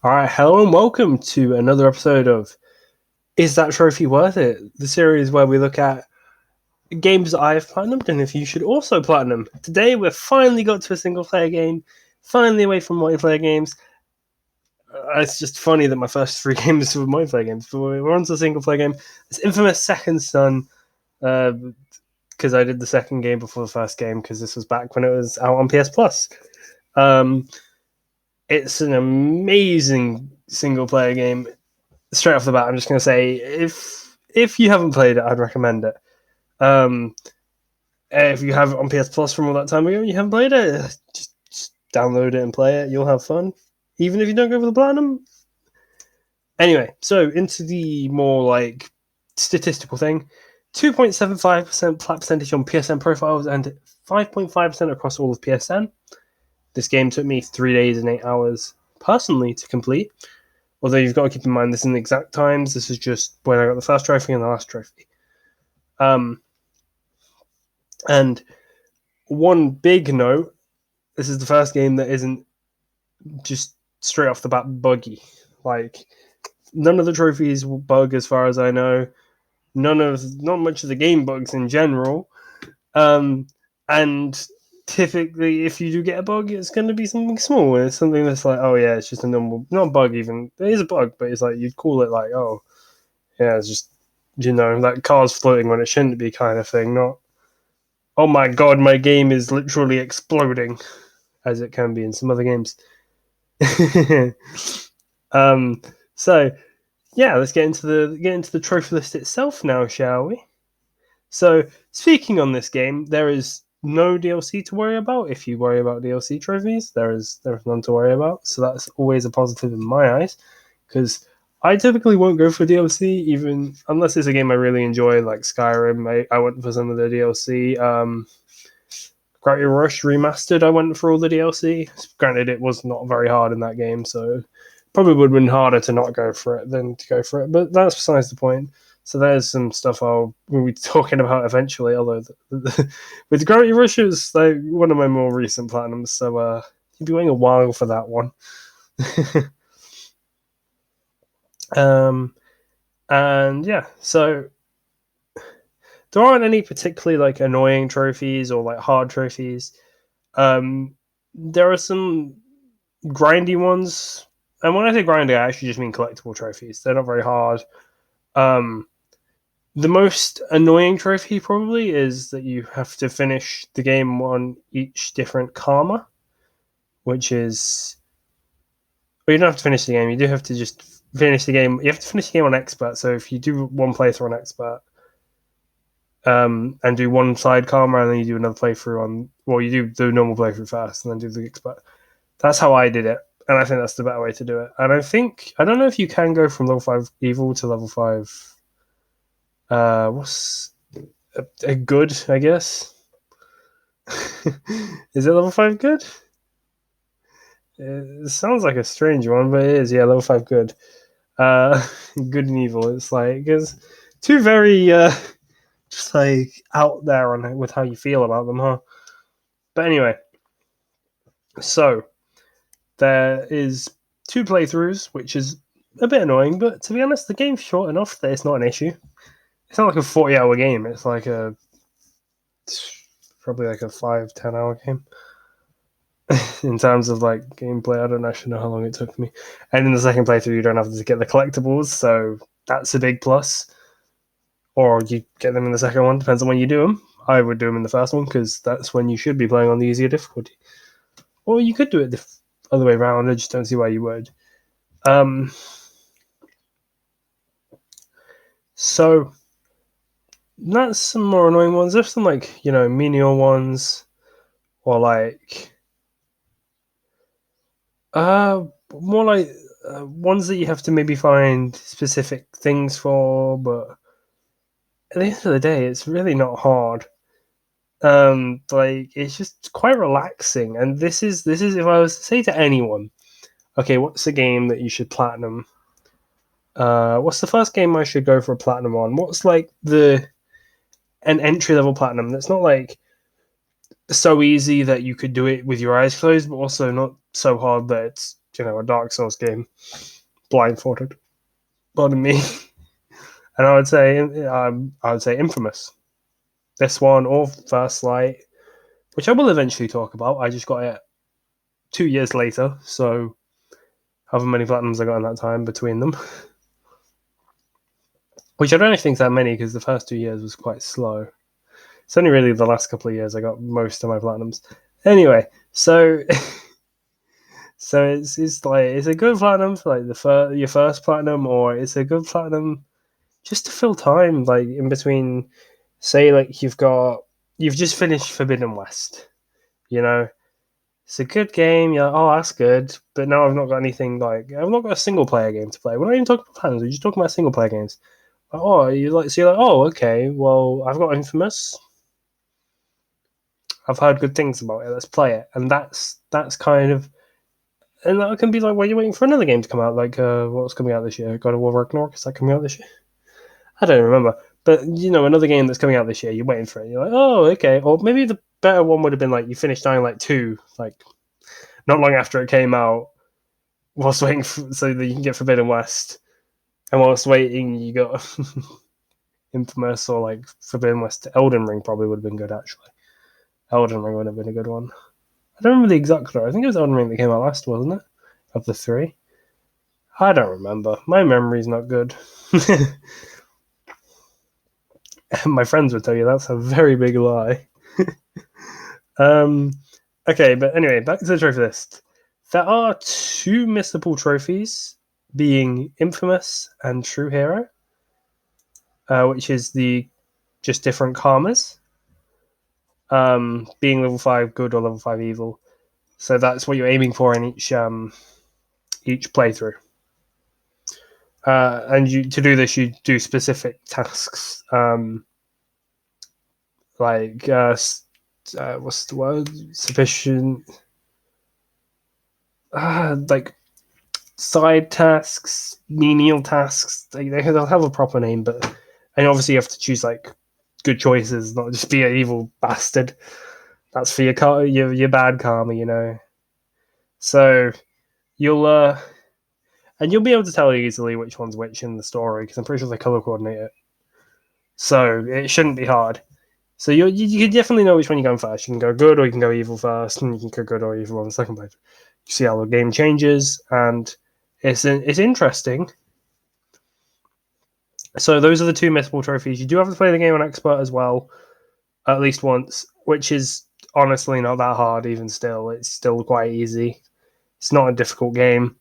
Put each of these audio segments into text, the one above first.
All right, hello and welcome to another episode of Is That Trophy Worth It? The series where we look at games that I've platinumed and if you should also platinum. Today we've finally got to a single player game, finally away from multiplayer games. It's just funny that my first three games were multiplayer games, but we're on to a single player game. It's Infamous Second Son, because I did the second game before the first game because this was back when it was out on PS Plus. Um, it's an amazing single player game. Straight off the bat, I'm just going to say if you haven't played it, I'd recommend it. Um, if you have it on PS Plus from all that time ago and you haven't played it, just download it and play it. You'll have fun, even if you don't go for the platinum. Anyway, so into the more like statistical thing: 2.75% plat percentage on PSN profiles and 5.5% across all of PSN. This game took me 3 days and 8 hours personally to complete. Although you've got to keep in mind this isn't exact times. This is just when I got the first trophy and the last trophy. And one big note: this is the first game that isn't just straight off the bat buggy. Like none of the trophies will bug, as far as I know. Not much of the game bugs in general. And typically, if you do get a bug, it's going to be something small. It's something that's like, oh yeah, it's just a normal, not bug even. It is a bug, but it's like you'd call it like, oh yeah, it's just like cars floating when it shouldn't be kind of thing. Not, oh my god, my game is literally exploding, as it can be in some other games. um, so yeah, let's get into the trophy list itself now, shall we? So speaking on this game, there is no DLC to worry about. If you worry about DLC trophies, there's none to worry about. So that's always a positive in my eyes, because I typically won't go for DLC, even unless it's a game I really enjoy, like Skyrim. I went for some of the DLC. Gravity Rush Remastered, I went for all the DLC. Granted, it was not very hard in that game, so probably would have been harder to not go for it than to go for it. But that's besides the point. So there's some stuff we'll be talking about eventually. Although with Gravity Rush, it's like one of my more recent platinums, so you'll be waiting a while for that one. And yeah, so there aren't any particularly like annoying trophies or like hard trophies. There are some grindy ones, and when I say grindy, I actually just mean collectible trophies. They're not very hard. The most annoying trophy probably is that you have to finish the game on each different karma, which is, well, you don't have to finish the game. You do have to just finish the game. You have to finish the game on expert. So if you do one playthrough on expert, and do one side karma, and then you do another playthrough on, well, you do the normal playthrough first, and then do the expert. That's how I did it, and I think that's the better way to do it. And I don't know if you can go from level 5 evil to level 5. What's a good? I guess. Is it level 5 good? It sounds like a strange one, but it is. Yeah, level 5 good. Good and evil. It's like it's two very just like out there on with how you feel about them, huh? But anyway, so there is 2 playthroughs, which is a bit annoying, but to be honest, the game's short enough that it's not an issue. It's not like a 40-hour game. It's like probably like a 5-10 hour game. In terms of like gameplay, I don't actually know how long it took me. And in the second playthrough, you don't have to get the collectibles, so that's a big plus. Or you get them in the second one, depends on when you do them. I would do them in the first one because that's when you should be playing on the easier difficulty. Or you could do it the other way around. I just don't see why you would. So that's some more annoying ones. There's some like menial ones, or like more like ones that you have to maybe find specific things for, but at the end of the day, it's really not hard. Like it's just quite relaxing, and this is if I was to say to anyone, okay, what's a game that you should platinum? What's the first game I should go for a platinum on? What's like an entry level platinum that's not like so easy that you could do it with your eyes closed, but also not so hard that it's a Dark Souls game blindfolded. Pardon me. And I would say Infamous. This one or First Light, which I will eventually talk about. I just got it 2 years later, so however many platinums I got in that time between them. Which I don't think is that many because the first 2 years was quite slow. It's only really the last couple of years I got most of my platinums. Anyway, so so it's like it's a good platinum for like your first platinum, or it's a good platinum just to fill time like in between. Say like you've just finished Forbidden West, it's a good game. You're like, oh, that's good, but now I've not got anything like I've not got a single player game to play. We're not even talking about platinums. We're just talking about single player games. Oh, you're like, oh, okay. Well, I've got Infamous. I've heard good things about it. Let's play it, and that's kind of, and that can be like while you're waiting for another game to come out. Like, what's coming out this year? God of War Ragnarok, is that coming out this year? I don't remember, but another game that's coming out this year. You're waiting for it. You're like, oh, okay. Or maybe the better one would have been like you finished Dying Light 2, like not long after it came out, whilst waiting so that you can get Forbidden West, and whilst waiting, you got Infamous or like Forbidden West. Elden Ring probably would have been good actually. Elden Ring would have been a good one. I don't remember the exact order. I think it was Elden Ring that came out last, wasn't it? Of the three. I don't remember. My memory's not good. My friends would tell you that's a very big lie. Okay, but anyway, back to the trophy list. There are 2 missable trophies, being Infamous and True Hero, which is the just different karmas. Being level 5 good or level 5 evil. So that's what you're aiming for in each playthrough. And to do this, you do specific tasks, like what's the word? Sufficient, like side tasks, menial tasks. They'll have a proper name, and obviously you have to choose like good choices, not just be an evil bastard. That's for your bad karma, So you'll be able to tell easily which one's which in the story because I'm pretty sure they color coordinate it. So it shouldn't be hard. So you can definitely know which one you're going first. You can go good or you can go evil first, and you can go good or evil on the second playthrough. You see how the game changes, and it's interesting. So those are the 2 missable trophies. You do have to play the game on expert as well, at least once, which is honestly not that hard. Even still, it's still quite easy. It's not a difficult game.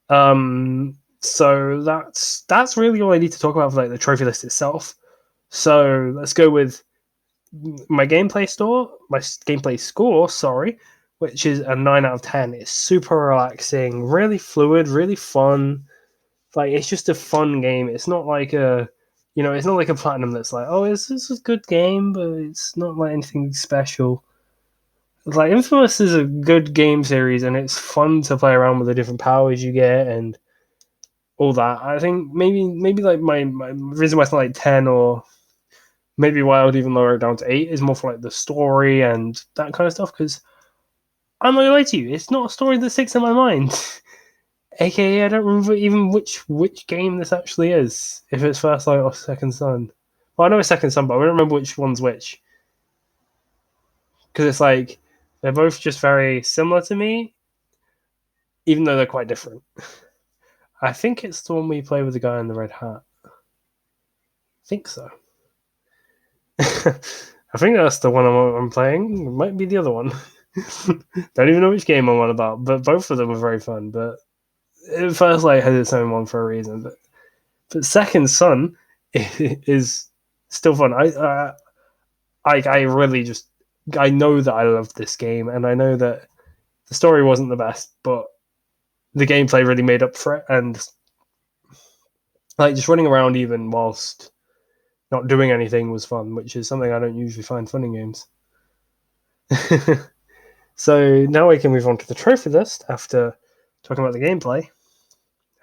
So that's really all I need to talk about for like the trophy list itself. So let's go with my gameplay score, which is a 9 out of 10. It's super relaxing, really fluid, really fun. Like it's just a fun game. It's not like it's not like a platinum that's like, oh, this is a good game, but it's not like anything special. Like Infamous is a good game series, and it's fun to play around with the different powers you get and all that. I think maybe like my reason why it's not like 10 or maybe why I would even lower it down to 8 is more for like the story and that kind of stuff. Because I'm not gonna lie to you, it's not a story that sticks in my mind. AKA, I don't remember even which game this actually is. If it's First Light or Second Son. Well, I know it's Second Son, but I don't remember which one's which. Because it's like they're both just very similar to me, even though they're quite different. I think it's the one where you play with the guy in the red hat. I think so. I think that's the one I'm playing. It might be the other one. Don't even know which game I'm on about, but both of them were very fun. But First Light has its own one for a reason. But Second Son is still fun. I really just I know that I love this game, and I know that the story wasn't the best, but the gameplay really made up for it. And like just running around even whilst not doing anything was fun, which is something I don't usually find fun in games. So now we can move on to the trophy list after talking about the gameplay.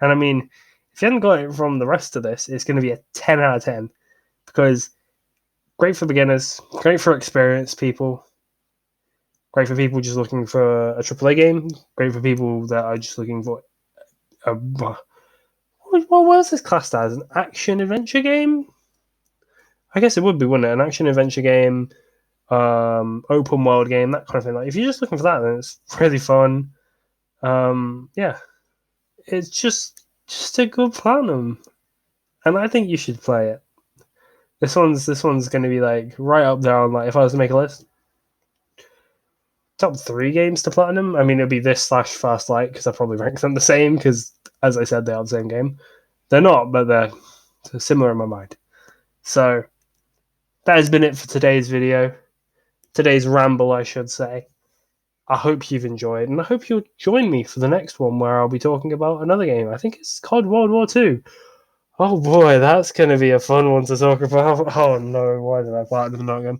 And I mean, if you hadn't got it from the rest of this, it's going to be a 10 out of 10 because great for beginners, great for experienced people. Great for people just looking for a AAA game. Great for people that are just looking for a what was this classed as? An action adventure game? I guess it would be, wouldn't it? An action adventure game, open world game, that kind of thing. Like if you're just looking for that, then it's really fun. Yeah, it's just a good Platinum, and I think you should play it. This one's going to be like right up there on like if I was to make a list. Top 3 games to Platinum. I mean, it'd be this / Fast Light because I probably rank them the same because, as I said, they are the same game. They're not, but they're similar in my mind. So that has been it for today's video. Today's ramble, I should say. I hope you've enjoyed, and I hope you'll join me for the next one where I'll be talking about another game. I think it's called World War II. Oh boy, that's going to be a fun one to talk about. Oh no, why did I platinum that again?